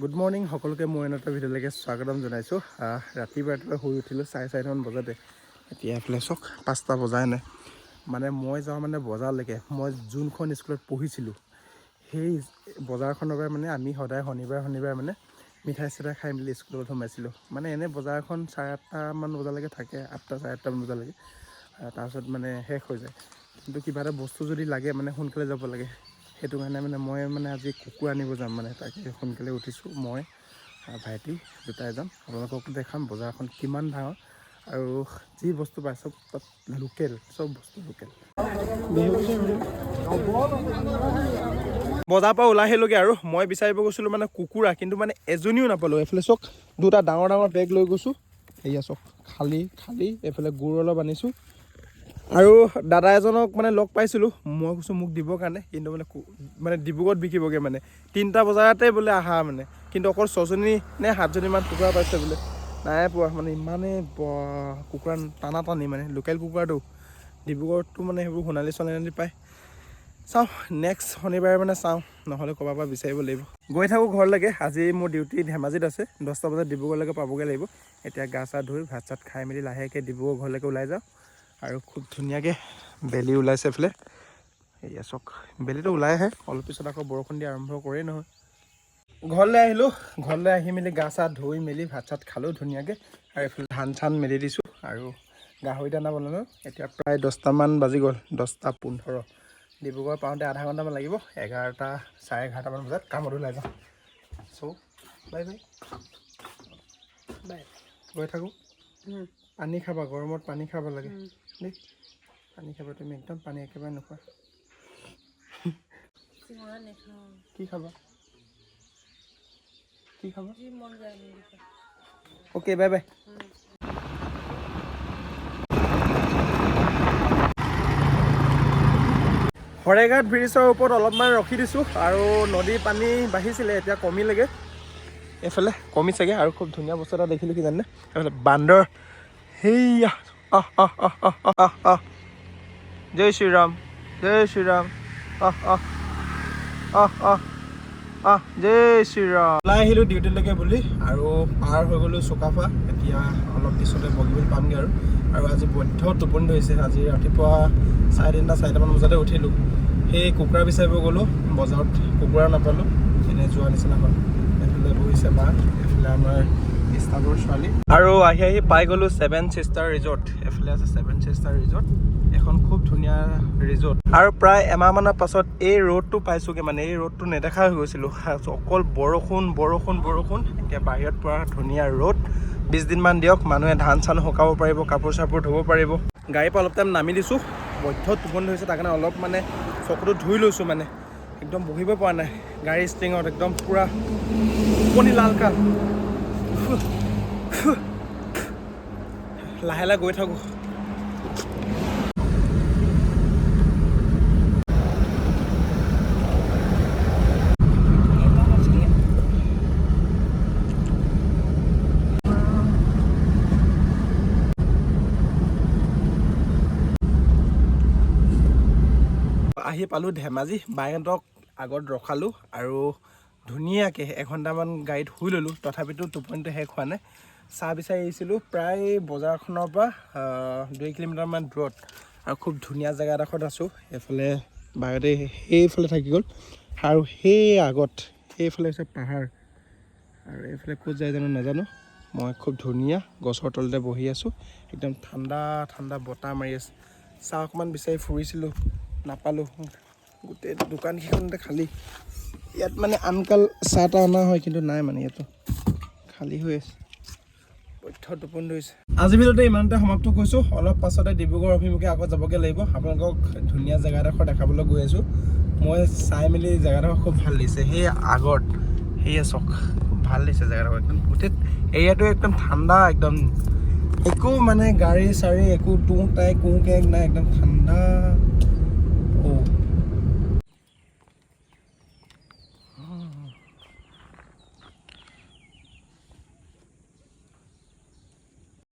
Good morning সকলোকে মই এটা ভিডিঅ'লৈকে স্বাগতম জনাইছোঁ। ৰাতিপুৱা শুই উঠিলোঁ 4:30মান বজাতে। এতিয়া এইফালে চাওক 5টা বজাই নাই। মানে মই যাওঁ মানে বজাৰলৈকে মই যোনখন স্কুলত পঢ়িছিলোঁ সেই বজাৰখনৰ পৰা মানে আমি সদায় শনিবাৰে মানে মিঠাই চিঠাই খাই মেলি স্কুলত সোমাইছিলোঁ। মানে এনে বজাৰখন 8:30মান বজালৈকে থাকে, 8টা 8:30মান বজালৈকে। তাৰপিছত মানে শেষ হৈ যায়। কিন্তু কিবা এটা বস্তু যদি লাগে মানে সোনকালে যাব লাগে। সেইটো কাৰণে মানে মই মানে আজি কুকুৰ আনিব যাম, মানে তাকে সোনকালে উঠিছোঁ। মই ভাইটি দুটাই যাম, আপোনালোকক দেখাম বজাৰখন কিমান ডাঙৰ আৰু যি বস্তু পায় চব তাত লোকেল, চব বস্তু লোকেল। বজাৰৰ পৰা ওলাই আহিলোগৈ আৰু মই বিচাৰিব গৈছিলোঁ মানে কুকুৰা, কিন্তু মানে এজনীও নাপালোঁ। এইফালে চাওক দুটা ডাঙৰ ডাঙৰ বেগ লৈ গৈছোঁ, এয়া চাওক খালী এইফালে গুৰ অলপ আনিছোঁ। আৰু দাদা এজনক মানে লগ পাইছিলোঁ, মই কৈছোঁ মোক দিবৰ কাৰণে, কিন্তু মানে ডিব্ৰুগড়ত বিকিবগৈ মানে 3টা বজাতে বোলে আহা মানে, কিন্তু অকল 6জনী নে 7জনীমান কুকুৰা পাইছে বোলে, নাই পোৱা। মানে ইমানেই কুকুৰা টানি মানে লোকেল কুকুৰাটো ডিব্ৰুগড়তো মানে সেইবোৰ সোণালী চোণালী পায়। চাওঁ নেক্সট শনিবাৰে মানে চাওঁ, নহ'লে ক'ৰবাৰ পৰা বিচাৰিব লাগিব। গৈ থাকোঁ ঘৰলৈকে। আজি মোৰ ডিউটি ধেমাজিত আছে, 10টা বজাত ডিব্ৰুগড়লৈকে পাবগৈ লাগিব। এতিয়া গা চা ধুই ভাত চাত খাই মেলি লাহেকৈ ডিব্ৰুগড় ঘৰলৈকে ওলাই যাওঁ। আৰু খুব ধুনীয়াকৈ বেলি ওলাইছে এইফালে, এয়া চাওক বেলিটো ওলাই আহে, অলপ পিছত আকৌ বৰষুণ দিয়া আৰম্ভ কৰেই নহয়। ঘৰলৈ আহিলোঁ, ঘৰলৈ আহি মেলি গা চা ধুই মেলি ভাত চাত খালোঁ ধুনীয়াকৈ। আৰু এইফালে ধান চান মেলি দিছোঁ আৰু গাহৰি দানা বনালোঁ। এতিয়া প্ৰায় 10টামান বাজি গ'ল, 10:15। ডিব্ৰুগড় পাওঁতে আধা ঘণ্টামান লাগিব। 11টা 11:30মান বজাত কামত ওলাই যাওঁ। চ' বাই গৈ থাকোঁ। পানী খাবা, গৰমত পানী খাব লাগে দেই। পানী খাবা, তুমি একদম পানী একেবাৰে নোখোৱা। কি খাবা? Okay bye bye. শৰাইঘাট ব্ৰিজৰ ওপৰত অলপমান ৰখি দিছোঁ, আৰু নদীৰ পানী বাঢ়িছিলে এতিয়া কমিলেগৈ, এইফালে কমিছেগৈ। আৰু খুব ধুনীয়া বস্তু এটা দেখিলোঁ, কি জানে? এইফালে বান্দৰ, সেইয়া জয় শ্ৰীৰাম, জয় শ্ৰীৰাম, জয় শ্ৰীৰাম। ওলাই আহিলোঁ ডিউটিলৈকে বুলি, আৰু পাৰ হৈ গ'লোঁ চুকাফা। এতিয়া অলপ পিছতে বগীবিল পামগৈ আৰু আজি বৈধ্য টোপনি ধৰিছে। আজি ৰাতিপুৱা 3:30 4টামান বজাতে উঠিলোঁ। সেই কুকুৰা বিচাৰিব গ'লোঁ বজাৰত, কুকুৰা নাপালোঁ, এনেই যোৱা নিচিনা হ'ল। এইফালে বহিছে বা, এইফালে আমাৰ ষ্টাফৰ ছোৱালী। আৰু আহি পাই গ'লোঁ 7 Sisters ৰিজৰ্ট। এইফালে আছে 7 Sisters ৰিজৰ্ট, এখন খুব ধুনীয়া ৰিজৰ্ট। আৰু প্ৰায় এমাহমানৰ পাছত এই ৰোডটো পাইছোঁগৈ। মানে এই ৰোডটো নেদেখা হৈ গৈছিলোঁ, অকল বৰষুণ। এতিয়া বাহিৰত পৰা ধুনীয়া ৰ'দ। 20 দিনমান দিয়ক, মানুহে ধান চান শুকাব পাৰিব, কাপোৰ চাপোৰ ধুব পাৰিব। গাড়ীৰ পৰা অলপ টাইম নামি দিছোঁ, বৈধ্য টোপনি ধৰিছে, তাৰ কাৰণে অলপ মানে চকুটো ধুই লৈছোঁ। মানে একদম বহিব পৰা নাই গাড়ীৰ ষ্টিঙত, একদম পূৰা টোপনি লালকাল। লাহে লাহে গৈ থাকোঁ। আহি পালোঁ ধেমাজি। বাইহঁতক আগত ৰখালোঁ আৰু ধুনীয়াকৈ এঘণ্টামান গাড়ীত শুই ল'লোঁ। তথাপিতো টোপনিটো শেষ হোৱা নাই। চাহ বিচাৰি আহিছিলোঁ প্ৰায় বজাৰখনৰ পৰা 2 কিলোমিটাৰমান দূৰত, আৰু খুব ধুনীয়া জেগা এডোখৰত আছোঁ। এইফালে বাইহঁতে সেইফালে থাকি গ'ল, আৰু সেই আগত সেইফালে হৈছে পাহাৰ, আৰু এইফালে ক'ত যায় জানো নাজানো। মই খুব ধুনীয়া গছৰ তলতে বহি আছোঁ, একদম ঠাণ্ডা বতাহ মাৰি আছে। চাহ অকণমান বিচাৰি ফুৰিছিলোঁ, নাপালোঁ। গোটেই দোকানকেইখনতে খালী। ইয়াত মানে আনকাল চাহ তাহ অনা হয়, কিন্তু নাই, মানে ইয়াতো খালী হৈ আছে। বৈধ্য টোপনি ধৰিছে। আজি ভিডিঅ'টো ইমানতে সমাপ্ত কৰিছোঁ। অলপ পাছতে ডিব্ৰুগড় অভিমুখে আকৌ যাবগৈ লাগিব। আপোনালোকক ধুনীয়া জেগা এডোখৰ দেখাবলৈ গৈ আছোঁ। মই চাই মেলি জেগাডোখৰ খুব ভাল লাগিছে। সেই আগত সেয়ে চক খুব ভাল লাগিছে জেগাডোখৰ, একদম গোটেই এৰিয়াটো একদম ঠাণ্ডা, একদম একো মানে গাড়ী চাড়ী একো তুং তাই কুং কেং নাই, একদম ঠাণ্ডা।